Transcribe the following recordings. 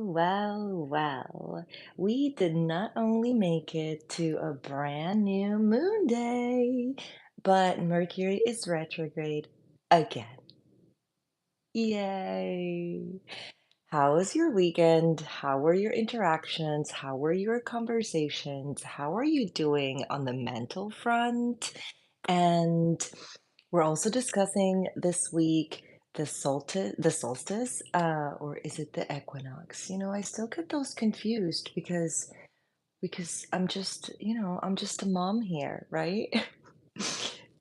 Well. We did not only make it to a brand new moon day, but Mercury is retrograde again. Yay! How was your weekend? How were your interactions? How were your conversations? How are you doing on the mental front? And we're also discussing this week the solstice, or is it the equinox? I still get those confused because I'm just a mom here, right?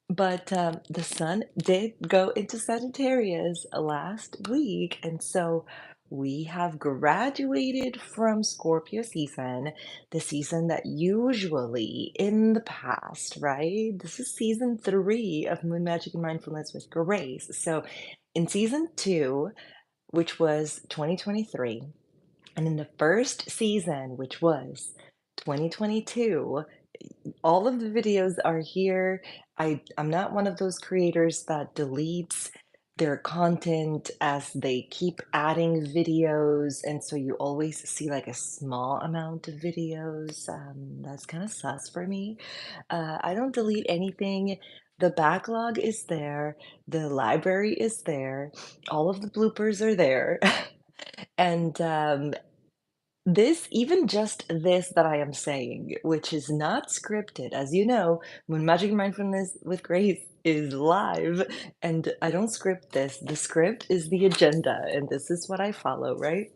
But the sun did go into Sagittarius last week, and so we have graduated from Scorpio season, the season that usually in the past, right? This is season three of Moon Magic and Mindfulness with Grace. So in season two, which was 2023, and in the first season, which was 2022, all of the videos are here. I'm not one of those creators that deletes their content as they keep adding videos, and so you always see like a small amount of videos. That's kind of sus for me. I don't delete anything. The backlog is there, the library is there, all of the bloopers are there. And even just this that I am saying, which is not scripted, as you know, when Magic and Mindfulness with Grace is live, and I don't script this. The script is the agenda, and this is what I follow, right?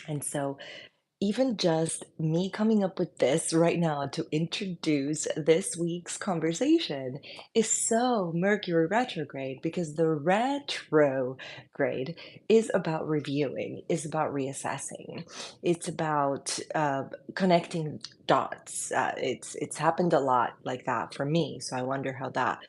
And so even just me coming up with this right now to introduce this week's conversation is so Mercury retrograde because the retrograde is about reviewing, is about reassessing, it's about connecting dots. It's happened a lot like that for me, so I wonder how that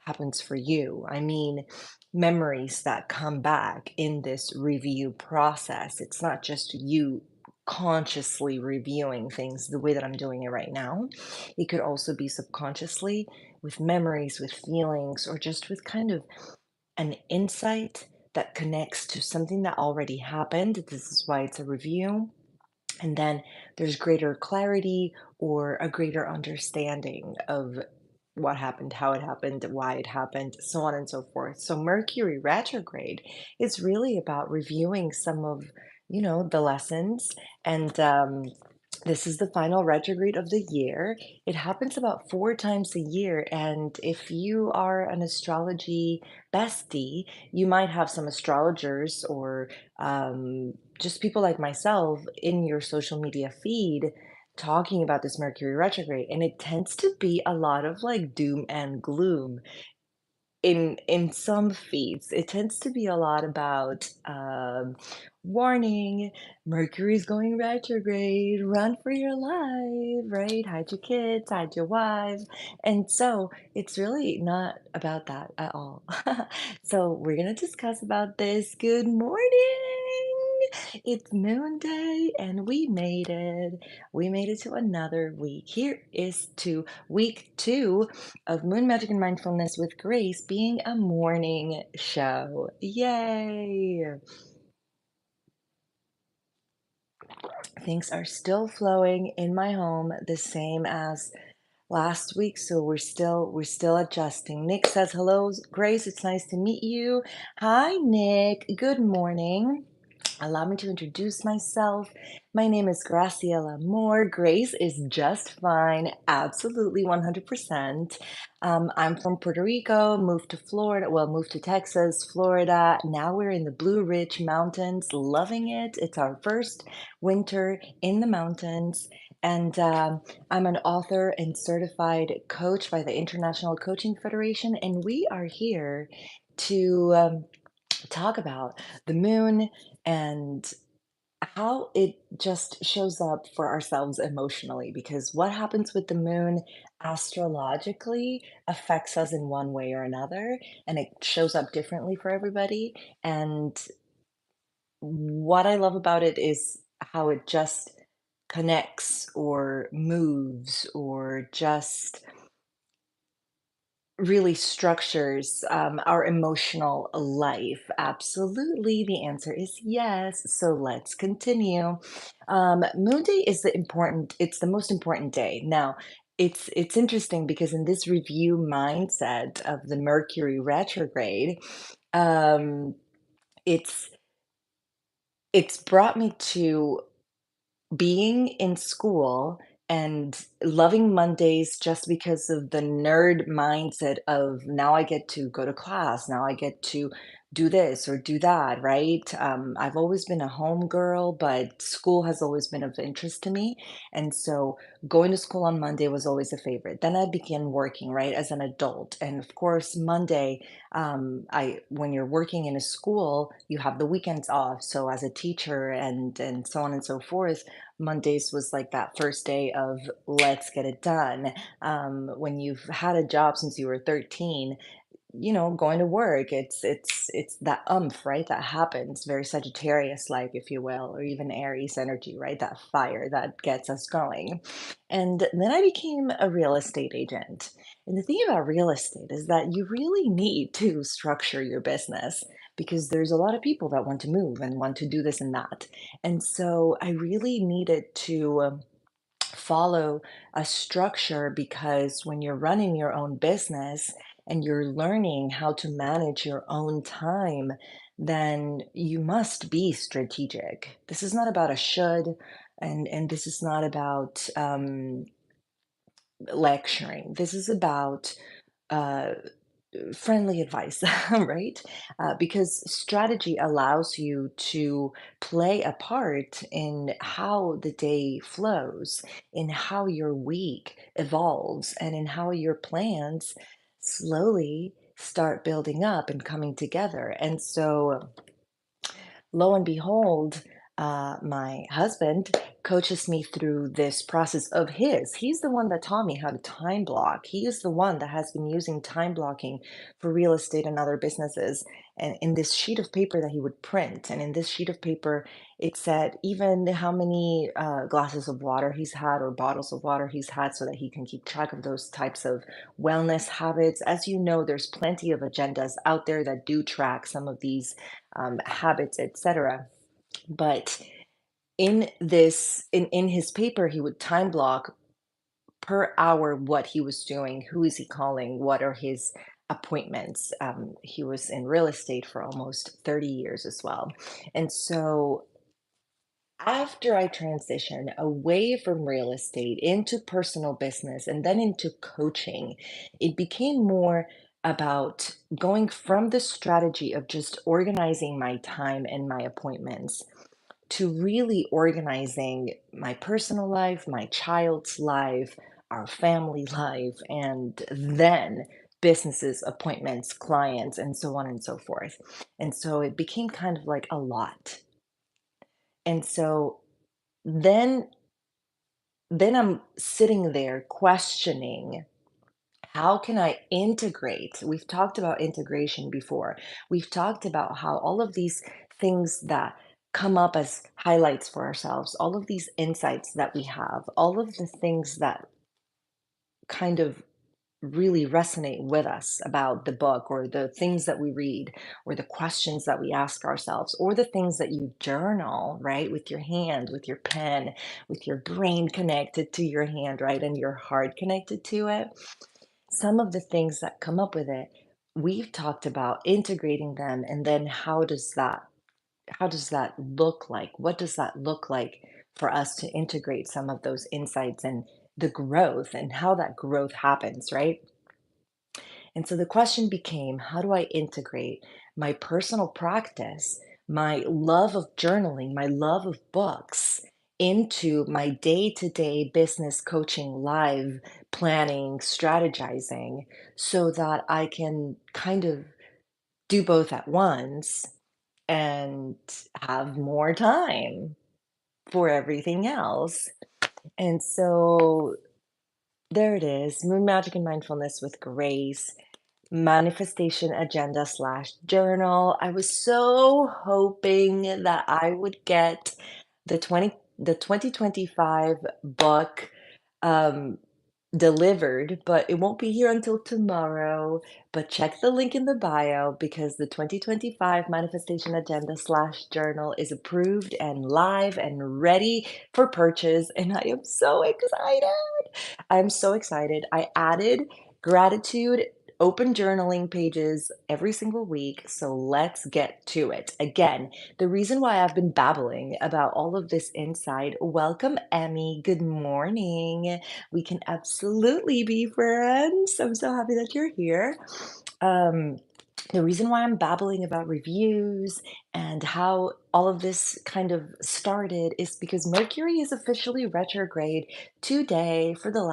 happens for you. I mean, memories that come back in this review process. It's not just you consciously reviewing things the way that I'm doing it right now. It could also be subconsciously with memories, with feelings, or just with kind of an insight that connects to something that already happened. This is why it's a review. And then there's greater clarity or a greater understanding of what happened, how it happened, why it happened, so on and so forth. So Mercury retrograde is really about reviewing some of, the lessons. And this is the final retrograde of the year. It happens about four times a year. And if you are an astrology bestie, you might have some astrologers or just people like myself in your social media feed talking about this Mercury retrograde, and it tends to be a lot of like doom and gloom in some feeds. It tends to be a lot about warning, Mercury's going retrograde, run for your life, right? Hide your kids, hide your wife. And so it's really not about that at all. So we're gonna discuss about this. Good morning. It's Moon Day and we made it. We made it to another week. Here is to week two of Moon Magic and Mindfulness with Grace being a morning show. Yay! Things are still flowing in my home the same as last week, so we're still adjusting. Nick says, "Hello, Grace. It's nice to meet you." Hi, Nick. Good morning. Allow me to introduce myself. My name is Graciela Moore. Grace is just fine, absolutely 100%. I'm from Puerto Rico, moved to Florida, well, moved to Texas, Florida. Now we're in the Blue Ridge Mountains, loving it. It's our first winter in the mountains. And I'm an author and certified coach by the International Coaching Federation. And we are here to talk about the moon and how it just shows up for ourselves emotionally, because what happens with the moon astrologically affects us in one way or another, and it shows up differently for everybody. And what I love about it is how it just connects or moves or just really structures our emotional life? Absolutely. The answer is yes. So let's continue. Moon Day is it's the most important day. Now, it's interesting because in this review mindset of the Mercury retrograde, um, it's it's brought me to being in school and loving Mondays just because of the nerd mindset of now I get to go to class, now I get to do this or do that, right? I've always been a home girl, but school has always been of interest to me. And so going to school on Monday was always a favorite. Then I began working, right, as an adult. And of course, Monday, when you're working in a school, you have the weekends off. So as a teacher and so on and so forth, Mondays was like that first day of let's get it done. When you've had a job since you were 13, going to work, it's that right? That happens, very Sagittarius-like, if you will, or even Aries energy, right? That fire that gets us going. And then I became a real estate agent. And the thing about real estate is that you really need to structure your business because there's a lot of people that want to move and want to do this and that. And so I really needed to follow a structure because when you're running your own business and you're learning how to manage your own time, then you must be strategic. This is not about a should, and this is not about lecturing. This is about uh, friendly advice, right? Because strategy allows you to play a part in how the day flows, in how your week evolves, and in how your plans slowly start building up and coming together. And so lo and behold, my husband coaches me through this process of his. He's the one that taught me how to time block. He is the one that has been using time blocking for real estate and other businesses. And in this sheet of paper that he would print, and in this sheet of paper, it said even how many glasses of water he's had or bottles of water he's had so that he can keep track of those types of wellness habits. As you know, there's plenty of agendas out there that do track some of these habits, etc. But in his paper, he would time block per hour what he was doing, who is he calling, what are his appointments. He was in real estate for almost 30 years as well. And so after I transitioned away from real estate into personal business and then into coaching, it became more about going from the strategy of just organizing my time and my appointments to really organizing my personal life, my child's life, our family life, and then businesses, appointments, clients, and so on and so forth. And so it became kind of like a lot. And so then then I'm sitting there questioning, how can I integrate? We've talked about integration before. We've talked about how all of these things that come up as highlights for ourselves, all of these insights that we have, all of the things that kind of really resonate with us about the book or the things that we read or the questions that we ask ourselves or the things that you journal, right? With your hand, with your pen, with your brain connected to your hand, right? And your heart connected to it. Some of the things that come up with it, we've talked about integrating them, and then how does that look like? What does that look like for us to integrate some of those insights and the growth and how that growth happens, right? And so the question became, how do I integrate my personal practice, my love of journaling, my love of books into my day-to-day business coaching, live planning, strategizing, so that I can kind of do both at once and have more time for everything else. And so there it is, Moon Magic and Mindfulness with Grace. Manifestation agenda slash journal. I was so hoping that I would get the 2025 book um delivered, but it won't be here until tomorrow. But check the link in the bio because the 2025 Manifestation Agenda slash journal is approved and live and ready for purchase. And I am so excited. I'm so excited. I added gratitude open journaling pages every single week. So let's get to it. Again, the reason why I've been babbling about all of this inside, welcome, Emmy. Good morning. We can absolutely be friends. I'm so happy that you're here. Um, the reason why I'm babbling about reviews and how all of this kind of started is because Mercury is officially retrograde today uh, for the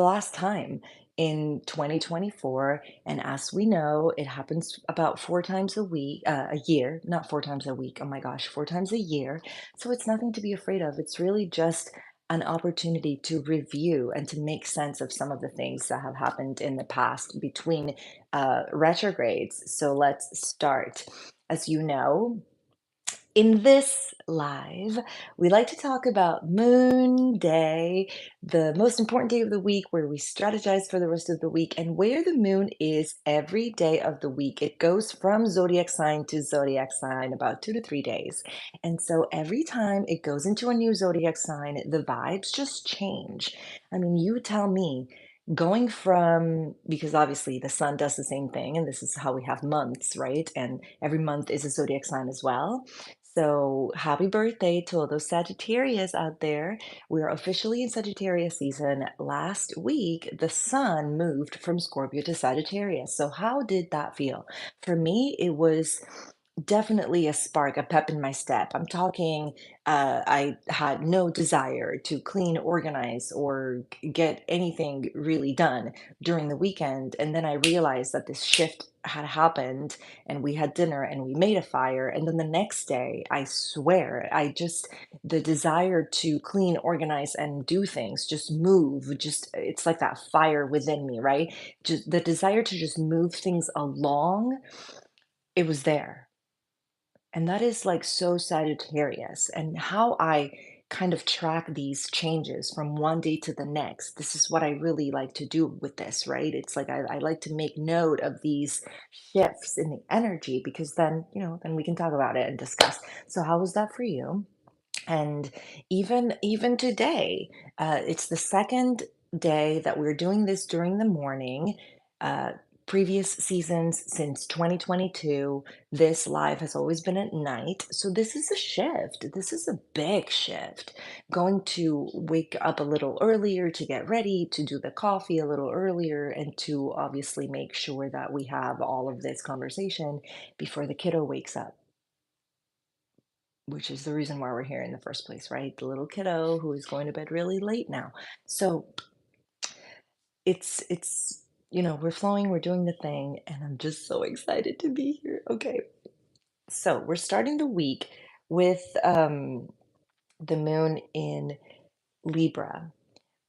last time in 2024. And as we know, it happens about four times a year, not four times a week. Oh my gosh, four times a year. So it's nothing to be afraid of. It's really just an opportunity to review and to make sense of some of the things that have happened in the past between retrogrades. So let's start. As you know, in this live, we like to talk about Moon Day, the most important day of the week where we strategize for the rest of the week and where the moon is every day of the week. It goes from zodiac sign to zodiac sign about 2 to 3 days. And so every time it goes into a new zodiac sign, the vibes just change. I mean, you tell me. Going from, because obviously the sun does the same thing, and this is how we have months, right? And every month is a zodiac sign as well. So happy birthday to all those Sagittarius out there. We're officially in Sagittarius season. Last week, the sun moved from Scorpio to Sagittarius. So how did that feel? For me, it was definitely a spark, a pep in my step. I'm talking, I had no desire to clean, organize, or get anything really done during the weekend. And then I realized that this shift had happened, and we had dinner and we made a fire. And then the next day, I swear, the desire to clean, organize, and do things, just move, it's like that fire within me, right? Just the desire to just move things along, it was there. And that is like so Sagittarius. And how I kind of track these changes from one day to the next. This is what I really like to do with this, right? It's like I like to make note of these shifts in the energy because then, then we can talk about it and discuss. So, how was that for you? And even today, it's the second day that we're doing this during the morning. Uh, Previous seasons since 2022, this live has always been at night. So this is a shift. This is a big shift. Going to wake up a little earlier to get ready, to do the coffee a little earlier, and to obviously make sure that we have all of this conversation before the kiddo wakes up, which is the reason why we're here in the first place, right? The little kiddo who is going to bed really late now. So we're flowing, we're doing the thing, and I'm just so excited to be here. Okay. So we're starting the week with the moon in Libra,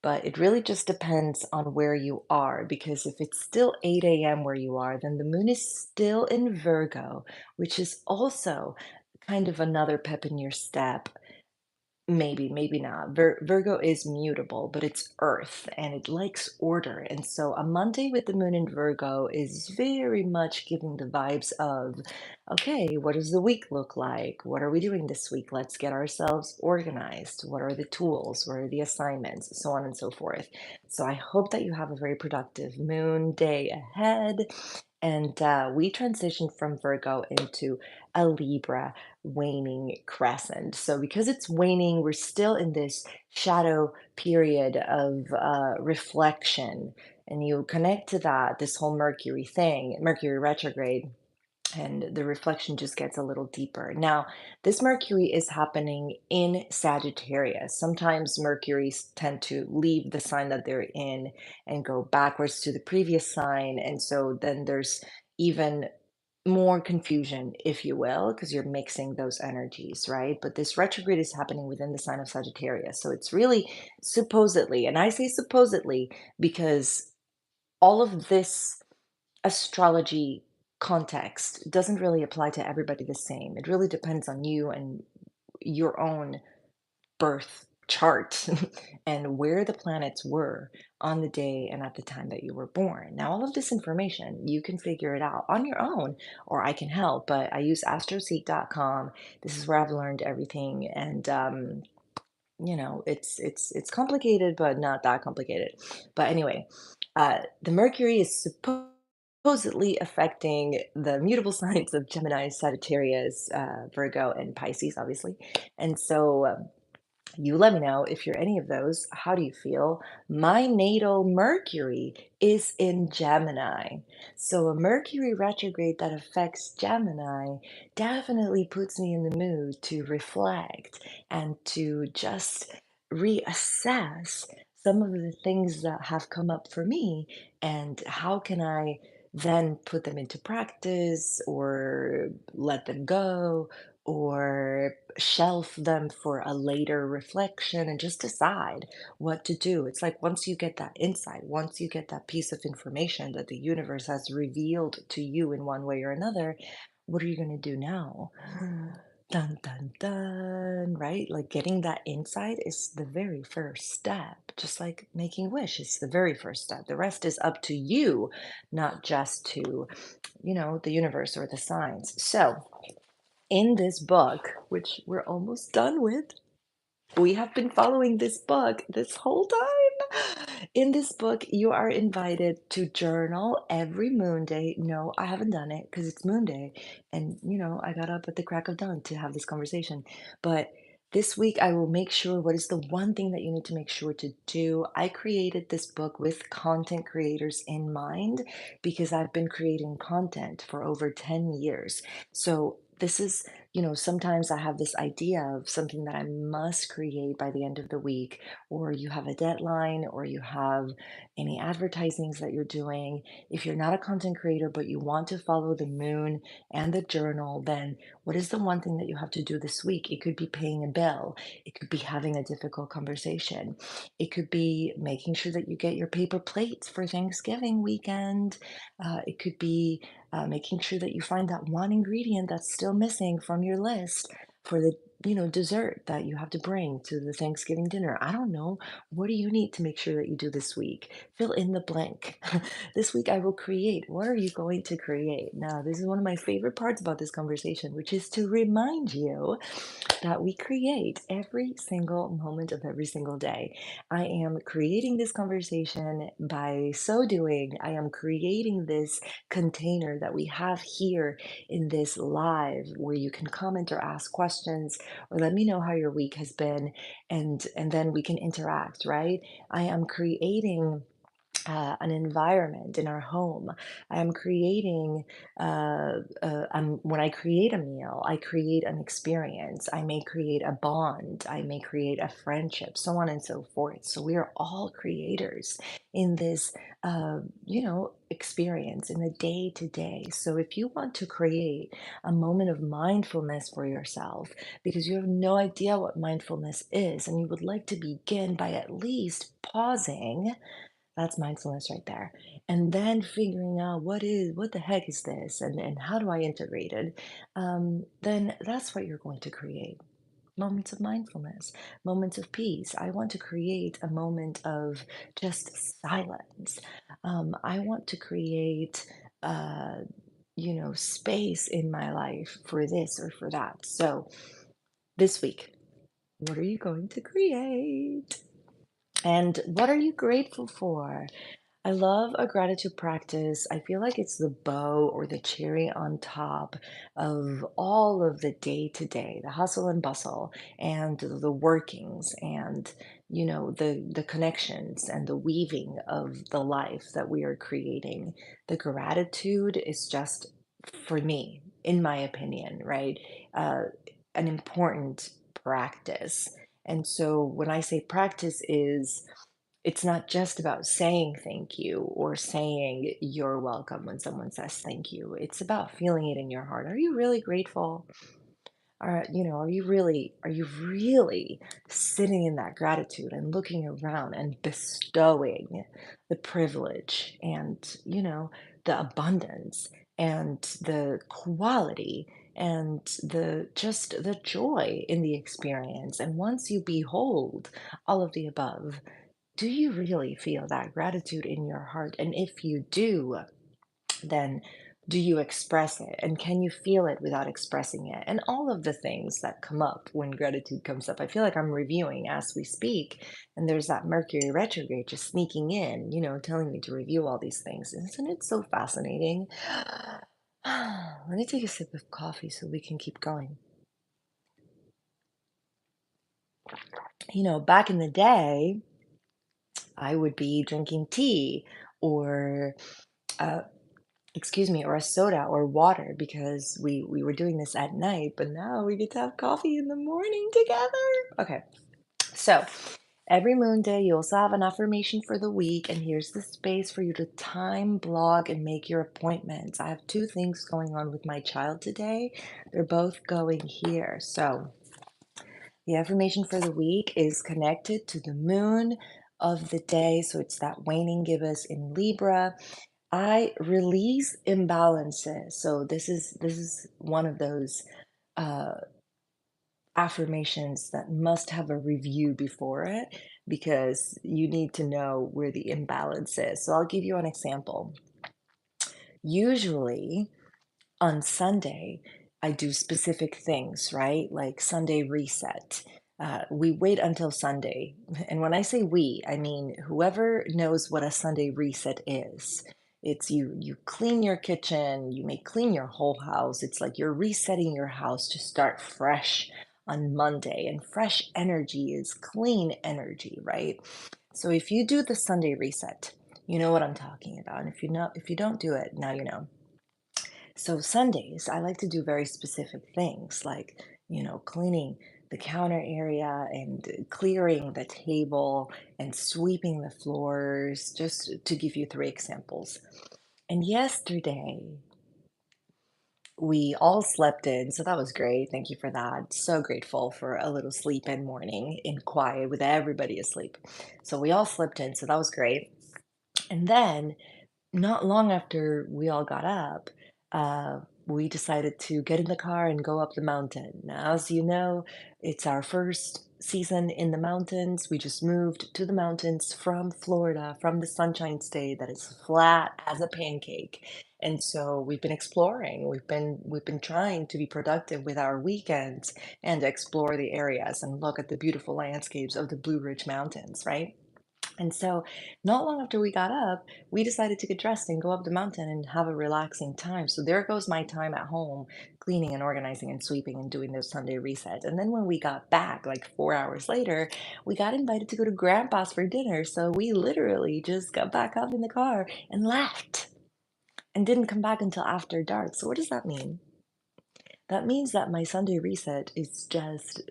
but it really just depends on where you are because if it's still 8 a.m. where you are, then the moon is still in Virgo, which is also kind of another pep in your step. Maybe, maybe not. Virgo is mutable, but it's Earth and it likes order. And so a Monday with the moon in Virgo is very much giving the vibes of, okay, what does the week look like? What are we doing this week? Let's get ourselves organized. What are the tools? What are the assignments? So on and so forth. So I hope that you have a very productive moon day ahead. And we transitioned from Virgo into a Libra waning crescent. So, because it's waning, we're still in this shadow period of reflection. And you connect to that, this whole Mercury thing, Mercury retrograde, and the reflection just gets a little deeper. Now, this Mercury is happening in Sagittarius. Sometimes Mercuries tend to leave the sign that they're in and go backwards to the previous sign. And so then there's even more confusion, if you will, because you're mixing those energies, right? But this retrograde is happening within the sign of Sagittarius. So it's really supposedly, and I say supposedly because all of this astrology context doesn't really apply to everybody the same. It really depends on you and your own birth. chart and where the planets were on the day and at the time that you were born. Now, all of this information, you can figure it out on your own, or I can help, but I use astroseek.com. This is where I've learned everything. And, it's complicated, but not that complicated. But anyway, the Mercury is supposedly affecting the mutable signs of Gemini, Sagittarius, Virgo, and Pisces, obviously. And so you let me know if you're any of those. How do you feel? My natal Mercury is in Gemini. So a Mercury retrograde that affects Gemini definitely puts me in the mood to reflect and to just reassess some of the things that have come up for me and how can I then put them into practice or let them go or shelf them for a later reflection and just decide what to do. It's like once you get that insight, once you get that piece of information that the universe has revealed to you in one way or another, what are you going to do now? Dun dun dun, right? Like getting that insight is the very first step. Just like making a wish is the very first step. The rest is up to you, not just to, the universe or the signs. So, in this book, which we're almost done with, we have been following this book this whole time. In this book, you are invited to journal every moon day. No, I haven't done it because it's moon day. And, I got up at the crack of dawn to have this conversation. But this week, I will make sure what is the one thing that you need to make sure to do. I created this book with content creators in mind because I've been creating content for over 10 years. So, this is sometimes I have this idea of something that I must create by the end of the week, or you have a deadline, or you have any advertisings that you're doing. If you're not a content creator, but you want to follow the moon and the journal, then what is the one thing that you have to do this week? It could be paying a bill, it could be having a difficult conversation, it could be making sure that you get your paper plates for Thanksgiving weekend, it could be making sure that you find that one ingredient that's still missing from your list for the dessert that you have to bring to the Thanksgiving dinner. I don't know. What do you need to make sure that you do this week? Fill in the blank. This week I will create. What are you going to create? Now, this is one of my favorite parts about this conversation, which is to remind you that we create every single moment of every single day. I am creating this conversation by so doing. I am creating this container that we have here in this live where you can comment or ask questions or let me know how your week has been and then we can interact, right? I am creating an environment in our home. I am creating, when I create a meal, I create an experience. I may create a bond. I may create a friendship, so on and so forth. So we are all creators in this, experience in the day to day. So if you want to create a moment of mindfulness for yourself, because you have no idea what mindfulness is, and you would like to begin by at least pausing, that's mindfulness right there. And then figuring out what the heck is this and how do I integrate it? Then that's what you're going to create. Moments of mindfulness, moments of peace. I want to create a moment of just silence. I want to create space in my life for this or for that. So this week, what are you going to create? And what are you grateful for? I love a gratitude practice. I feel like it's the bow or the cherry on top of all of the day to day, the hustle and bustle and the workings and the connections and the weaving of the life that we are creating. The gratitude is just for me, in my opinion, right? Uh, an important practice. And so when I say practice is it's not just about saying thank you or saying you're welcome when someone says thank you. It's about feeling it in your heart. Are you really grateful? Are you really sitting in that gratitude and looking around and bestowing the privilege and, the abundance and the quality and the joy in the experience. And once you behold all of the above, do you really feel that gratitude in your heart? And if you do, then do you express it? And can you feel it without expressing it? And all of the things that come up when gratitude comes up. I feel like I'm reviewing as we speak, and there's that Mercury retrograde just sneaking in, telling me to review all these things. Isn't it so fascinating? Let me take a sip of coffee so we can keep going. Back in the day, I would be drinking tea or uh, excuse me, or a soda or water because we were doing this at night, but now we get to have coffee in the morning together. Okay, so every moon day, you also have an affirmation for the week, and here's the space for you to time blog and make your appointments. I have two things going on with my child today. They're both going here. So the affirmation for the week is connected to the moon of the day. So it's that waning gibbous in Libra. I release imbalances. So this is one of those uh, affirmations that must have a review before it because you need to know where the imbalance is. So I'll give you an example. Usually, on Sunday, I do specific things, right? Like Sunday reset. We wait until Sunday. And when I say we, I mean whoever knows what a Sunday reset is. It's you clean your kitchen, you may clean your whole house. It's like you're resetting your house to start fresh on Monday. And fresh energy is clean energy, right? So if you do the Sunday reset, you know what I'm talking about. And if you don't do it, now you know. So Sundays, I like to do very specific things like, cleaning the counter area and clearing the table and sweeping the floors, just to give you three examples. And yesterday, we all slept in, so that was great. Thank you for that. So grateful for a little sleep in morning in quiet with everybody asleep. So we all slept in, so that was great. And then not long after we all got up, we decided to get in the car and go up the mountain. Now, as you know, it's our first season in the mountains. We just moved to the mountains from Florida, from the Sunshine State that is flat as a pancake. And so we've been exploring. We've been trying to be productive with our weekends and explore the areas and look at the beautiful landscapes of the Blue Ridge Mountains, right? And so, not long after we got up, we decided to get dressed and go up the mountain and have a relaxing time. So, there goes my time at home, cleaning and organizing and sweeping and doing those Sunday resets. And then, when we got back, like 4 hours later, we got invited to go to Grandpa's for dinner. So, we literally just got back up in the car and left and didn't come back until after dark. So, what does that mean? That means that my Sunday reset is just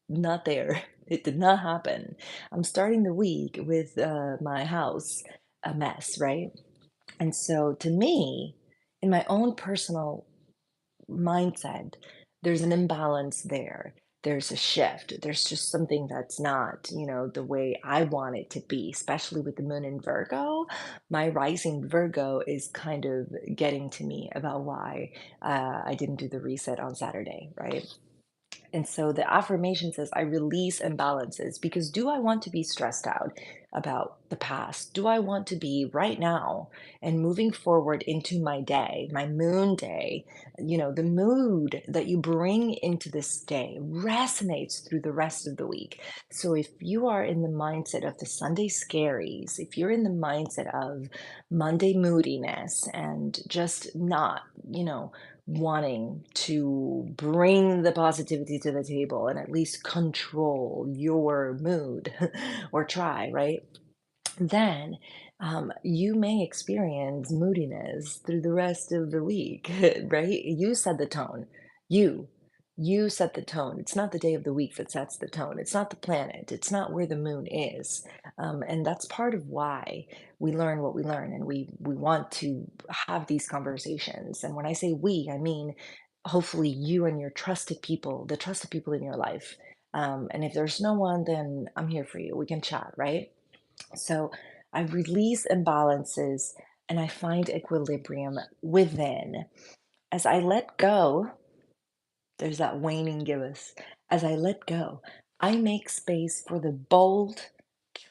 not there. It did not happen. I'm starting the week with my house a mess, right? And so, to me, in my own personal mindset, there's an imbalance there. There's a shift. There's just something that's not, the way I want it to be, especially with the moon in Virgo. My rising Virgo is kind of getting to me about why I didn't do the reset on Saturday, right? And so the affirmation says, I release imbalances because do I want to be stressed out about the past? Do I want to be right now and moving forward into my day, my moon day? The mood that you bring into this day resonates through the rest of the week. So if you are in the mindset of the Sunday scaries, if you're in the mindset of Monday moodiness and just not, wanting to bring the positivity to the table and at least control your mood or try, right? Then you may experience moodiness through the rest of the week, right? You set the tone. You. You set the tone. It's not the day of the week that sets the tone. It's not the planet. It's not where the moon is. And that's part of why we learn what we learn and we want to have these conversations. And when I say we, I mean hopefully you and your trusted people, the trusted people in your life. And if there's no one, then I'm here for you. We can chat, right? So I release imbalances and I find equilibrium within. As I let go, there's that waning gibbous. As I let go, I make space for the bold,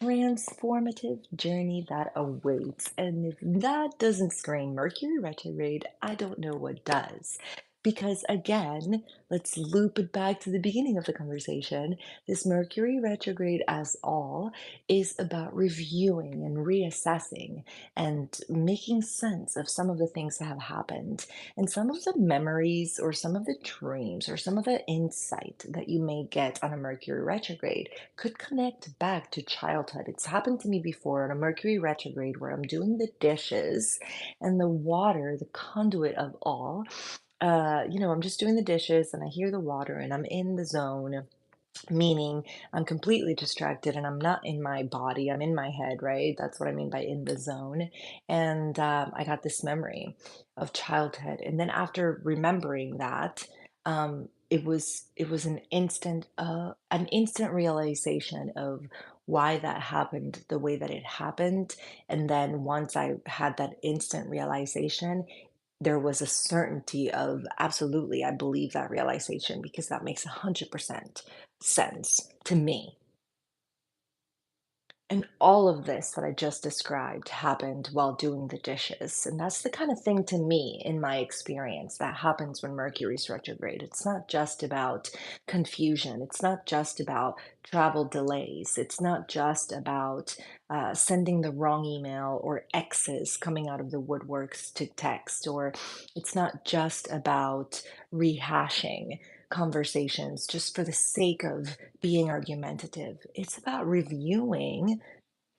transformative journey that awaits. And if that doesn't scream Mercury retrograde, I don't know what does. Because again, let's loop it back to the beginning of the conversation. This Mercury retrograde, as all, is about reviewing and reassessing and making sense of some of the things that have happened and some of the memories or some of the dreams or some of the insight that you may get on a Mercury retrograde could connect back to childhood. It's happened to me before on a Mercury retrograde where I'm doing the dishes and the water, the conduit of all. I'm just doing the dishes and I hear the water and I'm in the zone, meaning I'm completely distracted and I'm not in my body, I'm in my head, right? That's what I mean by in the zone. And I got this memory of childhood. And then after remembering that, it was an instant realization of why that happened the way that it happened. And then once I had that instant realization, there was a certainty of absolutely, I believe that realization because that makes 100% sense to me. And all of this that I just described happened while doing the dishes. And that's the kind of thing to me, in my experience, that happens when Mercury's retrograde. It's not just about confusion. It's not just about travel delays. It's not just about sending the wrong email or exes coming out of the woodworks to text, or it's not just about rehashing conversations just for the sake of being argumentative. It's about reviewing,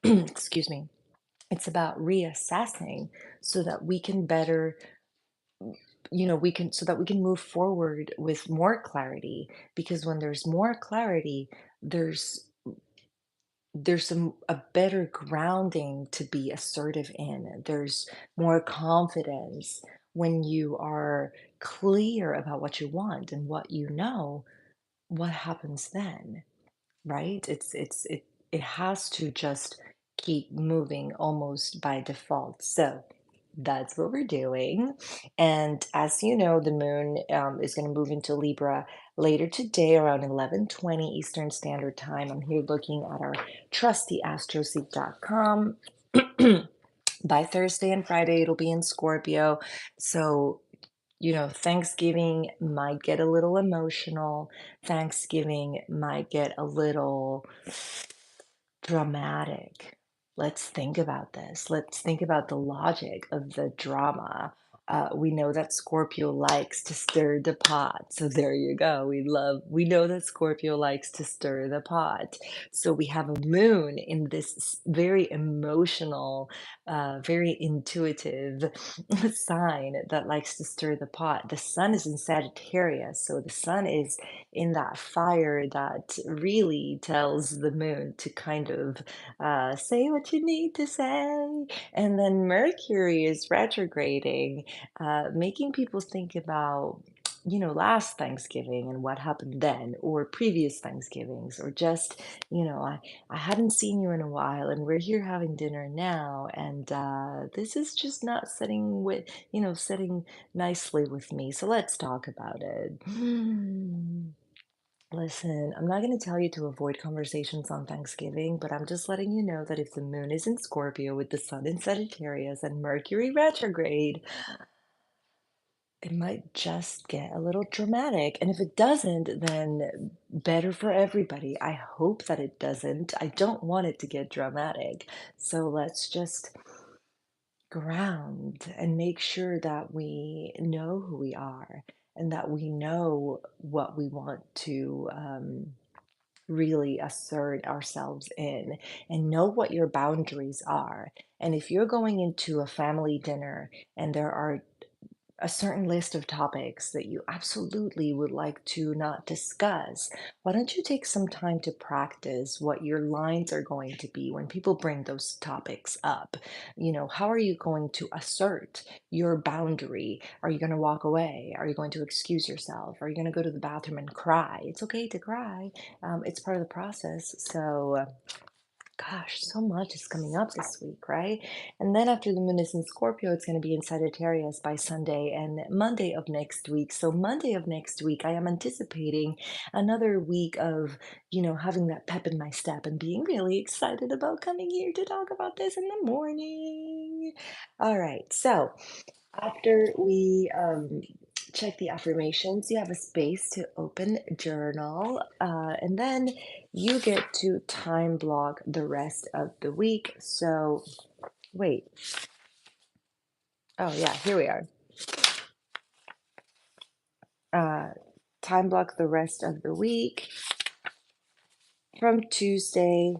excuse me, it's about reassessing so that we can better, so that we can move forward with more clarity. Because when there's more clarity, there's a better grounding to be assertive in. There's more confidence when you are clear about what you want and what you know. What happens then? Right? It has to just keep moving almost by default. So that's what we're doing. And as you know, the moon is going to move into Libra later today around 11:20 Eastern Standard Time. I'm here looking at our trusty astroseek.com. By Thursday and Friday, it'll be in Scorpio. So Thanksgiving might get a little emotional. Thanksgiving might get a little dramatic. Let's think about this. Let's think about the logic of the drama. We know that Scorpio likes to stir the pot. So there you go. We know that Scorpio likes to stir the pot. So we have a moon in this very emotional, very intuitive sign that likes to stir the pot. The sun is in Sagittarius. So the sun is in that fire that really tells the moon to kind of say what you need to say. And then Mercury is retrograding, making people think about, last Thanksgiving and what happened then, or previous Thanksgivings, or just, I hadn't seen you in a while and we're here having dinner now. And this is just not setting nicely with me. So let's talk about it. Listen, I'm not going to tell you to avoid conversations on Thanksgiving, but I'm just letting you know that if the moon is in Scorpio with the sun in Sagittarius and Mercury retrograde, it might just get a little dramatic. And if it doesn't, then better for everybody. I hope that it doesn't. I don't want it to get dramatic. So let's just ground and make sure that we know who we are and that we know what we want to really assert ourselves in and know what your boundaries are. And if you're going into a family dinner and there are a certain list of topics that you absolutely would like to not discuss, why don't you take some time to practice what your lines are going to be when people bring those topics up? How are you going to assert your boundary? Are you going to walk away? Are you going to excuse yourself? Are you going to go to the bathroom and cry? It's okay to cry. It's part of the process. So Gosh, so much is coming up this week, right? And then after the moon is in Scorpio, it's going to be in Sagittarius by Sunday and Monday of next week. So, Monday of next week, I am anticipating another week of, having that pep in my step and being really excited about coming here to talk about this in the morning. All right. So, after we check the affirmations, you have a space to open journal, and then you get to time block the rest of the week. So, wait. Oh, yeah, here we are. Uh, Time block the rest of the week from Tuesday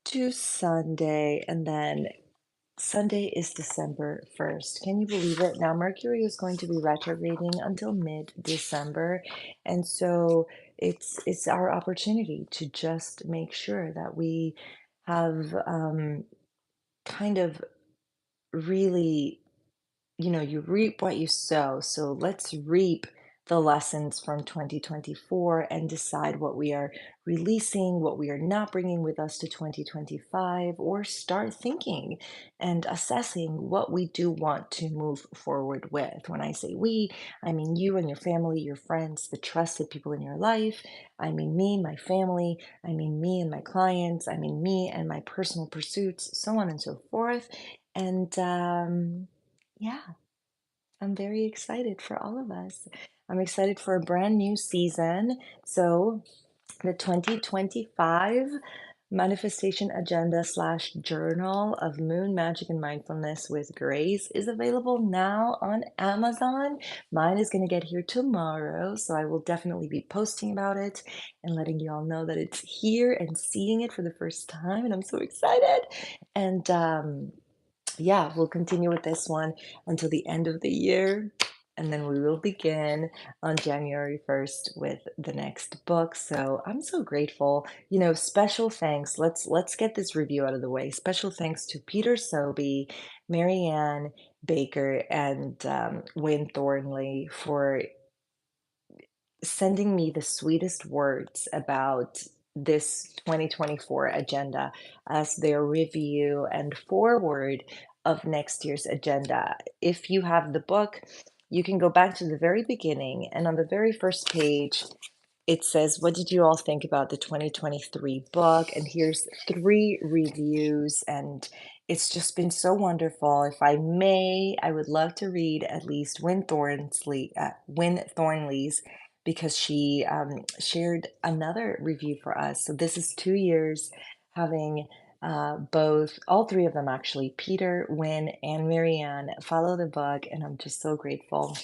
to Sunday, and then Sunday is December 1st. Can you believe it? Now, Mercury is going to be retrograding until mid-December, and so it's our opportunity to just make sure that we have kind of really you reap what you sow. So let's reap the lessons from 2024 and decide what we are releasing, what we are not bringing with us to 2025, or start thinking and assessing what we do want to move forward with. When I say we, I mean you and your family, your friends, the trusted people in your life. I mean me, my family. I mean me and my clients. I mean me and my personal pursuits, so on and so forth. And yeah, I'm very excited for all of us. I'm excited for a brand new season. So, the 2025 manifestation agenda slash journal of moon magic and mindfulness with Grace is available now on Amazon. Mine is going to get here tomorrow, so I will definitely be posting about it and letting you all know that it's here and seeing it for the first time. And I'm so excited. And yeah, we'll continue with this one until the end of the year. And then we will begin on January 1st with the next book. So I'm so grateful. Special thanks. Let's get this review out of the way. Special thanks to Peter Sobey, Marianne Baker, and Wynne Thornley for sending me the sweetest words about this 2024 agenda as their review and forward of next year's agenda. If you have the book, you can go back to the very beginning, and on the very first page, it says, "What did you all think about the 2023 book?" And here's three reviews, and it's just been so wonderful. If I may, I would love to read at least Wynne Thornley's, because she shared another review for us. So this is 2 years having all three of them actually, Peter, Wynne, and Marianne, follow the book, and I'm just so grateful.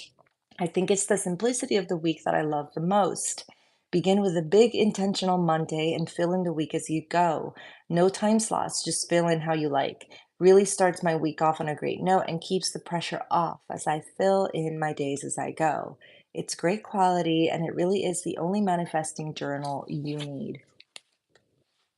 I think it's the simplicity of the week that I love the most. Begin with a big intentional Monday and fill in the week as you go. No time slots, just fill in how you like. Really starts my week off on a great note and keeps the pressure off as I fill in my days as I go. It's great quality, and it really is the only manifesting journal you need.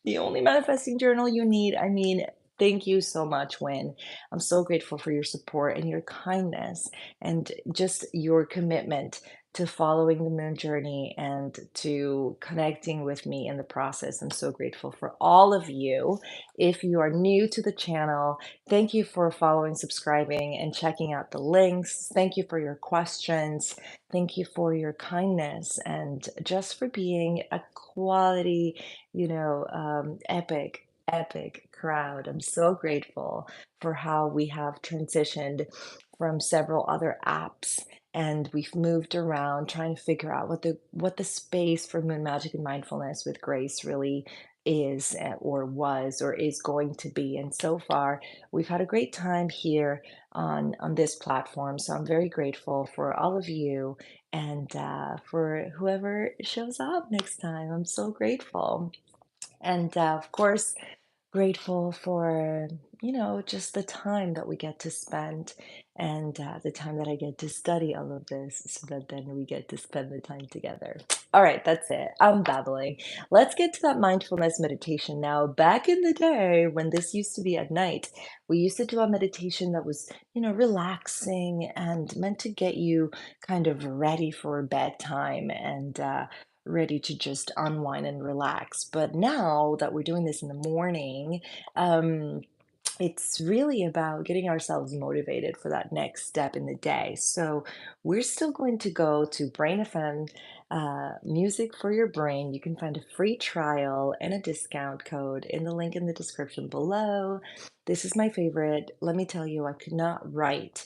The only manifesting journal you need. I mean, thank you so much, Win. I'm so grateful for your support and your kindness and just your commitment to following the moon journey and to connecting with me in the process. I'm so grateful for all of you. If you are new to the channel, thank you for following, subscribing, and checking out the links. Thank you for your questions. Thank you for your kindness and just for being a quality epic crowd. I'm so grateful for how we have transitioned from several other apps, and we've moved around trying to figure out what the space for moon magic and mindfulness with Grace really is, or was or is going to be. And so far we've had a great time here on this platform, so I'm very grateful for all of you and for whoever shows up next time. I'm so grateful. And of course, grateful for, just the time that we get to spend and the time that I get to study all of this so that then we get to spend the time together. All right, that's it. I'm babbling. Let's get to that mindfulness meditation now. Back in the day when this used to be at night, we used to do a meditation that was, relaxing and meant to get you kind of ready for bedtime and ready to just unwind and relax. But now that we're doing this in the morning, um, it's really about getting ourselves motivated for that next step in the day. So we're still going to go to Brain FM, Music for Your Brain. You can find a free trial and a discount code in the link in the description below. This is my favorite. Let me tell you, I could not write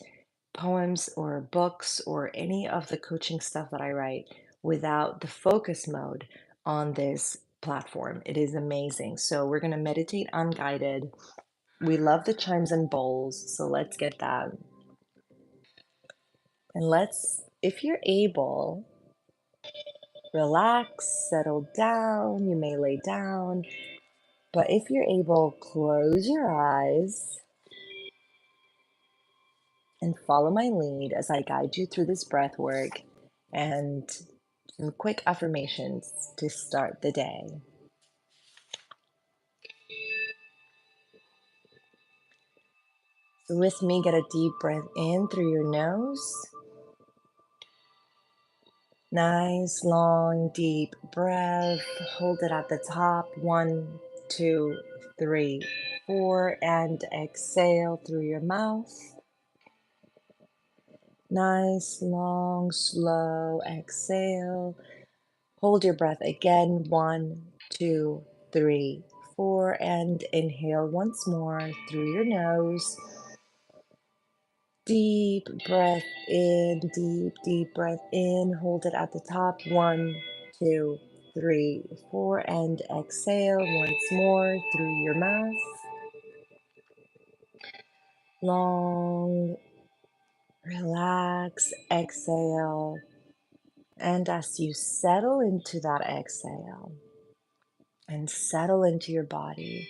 poems or books or any of the coaching stuff that I write without the focus mode on this platform. It is amazing. So we're going to meditate unguided. We love the chimes and bowls, so let's get that. And let's, if you're able, relax, settle down. You may lay down, but if you're able, close your eyes and follow my lead as I guide you through this breath work and some quick affirmations to start the day. So, with me, get a deep breath in through your nose. Nice, long, deep breath. Hold it at the top. 1, 2, 3, 4. And exhale through your mouth. Nice, long, slow exhale. Hold your breath again. 1, 2, 3, 4. And inhale once more through your nose. Deep breath in, deep, deep breath in. Hold it at the top. 1, 2, 3, 4. And exhale once more through your mouth. Long, relax, exhale. And as you settle into that exhale and settle into your body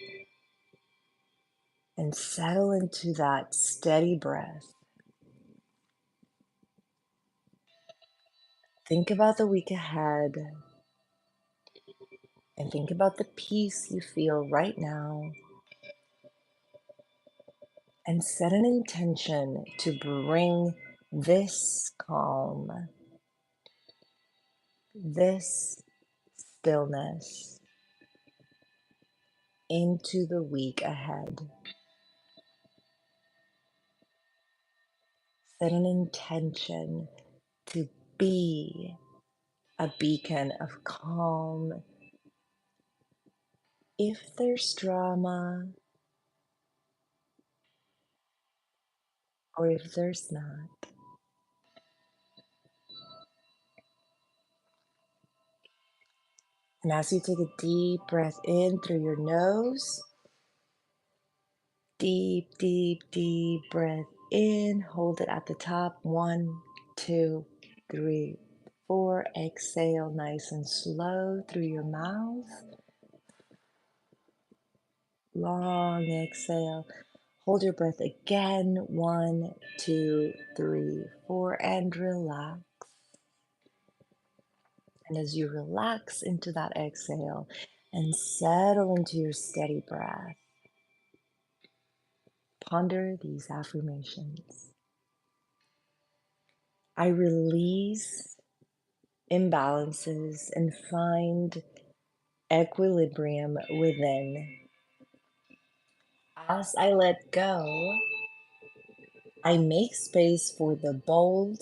and settle into that steady breath, think about the week ahead and think about the peace you feel right now. And set an intention to bring this calm, this stillness into the week ahead. Set an intention to be a beacon of calm. If there's drama or if there's not. And as you take a deep breath in through your nose, deep, deep, deep breath in. Hold it at the top. 1, 2, 3, 4. Exhale nice and slow through your mouth. Long exhale. Hold your breath again. 1, 2, 3, 4. And relax. And as you relax into that exhale and settle into your steady breath, ponder these affirmations. I release imbalances and find equilibrium within. As I let go, I make space for the bold,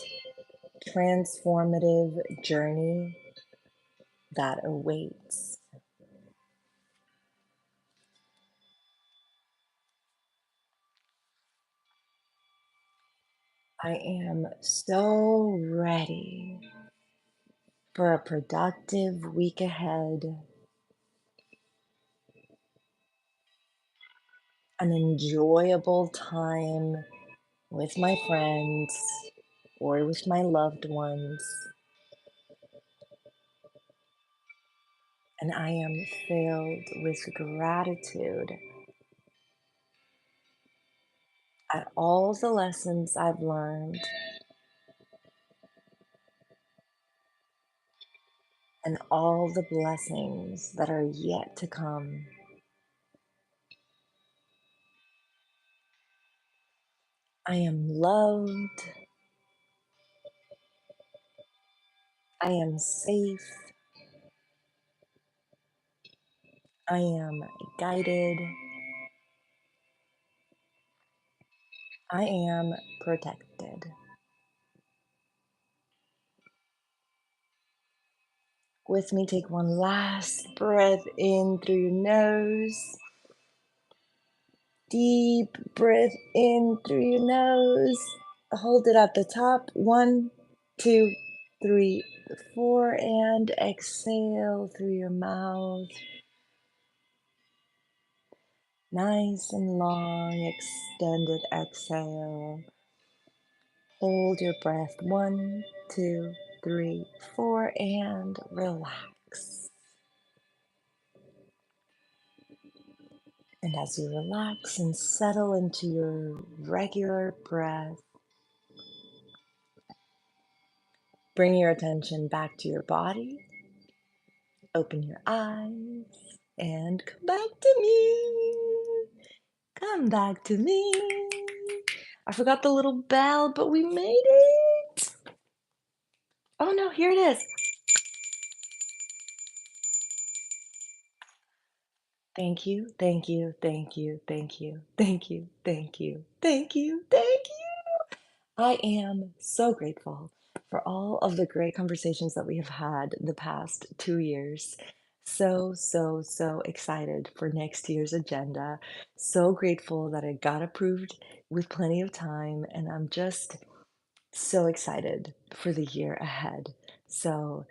transformative journey that awaits. I am so ready for a productive week ahead, an enjoyable time with my friends or with my loved ones. And I am filled with gratitude at all the lessons I've learned and all the blessings that are yet to come. I am loved. I am safe. I am guided. I am protected. With me, take one last breath in through your nose. Deep breath in through your nose. Hold it at the top. One, two, three, four, and exhale through your mouth. Nice and long, extended exhale. Hold your breath. One, two, three, four, and relax. And as you relax and settle into your regular breath, bring your attention back to your body. Open your eyes and come back to me. Come back to me. I forgot the little bell, but we made it. Oh no, here it is. Thank you, thank you, thank you, thank you, thank you, thank you, thank you, thank you. I am so grateful for all of the great conversations that we have had the past 2 years. So, so, so excited for next year's agenda. So grateful that it got approved with plenty of time, and I'm just so excited for the year ahead. So,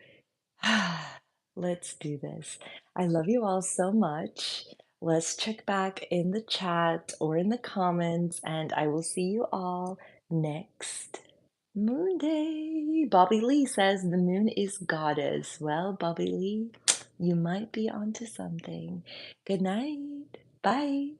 let's do this. I love you all so much. Let's check back in the chat or in the comments, and I will see you all next Moon Day. Bobby Lee says the moon is goddess. Well, Bobby Lee, you might be onto something. Good night. Bye.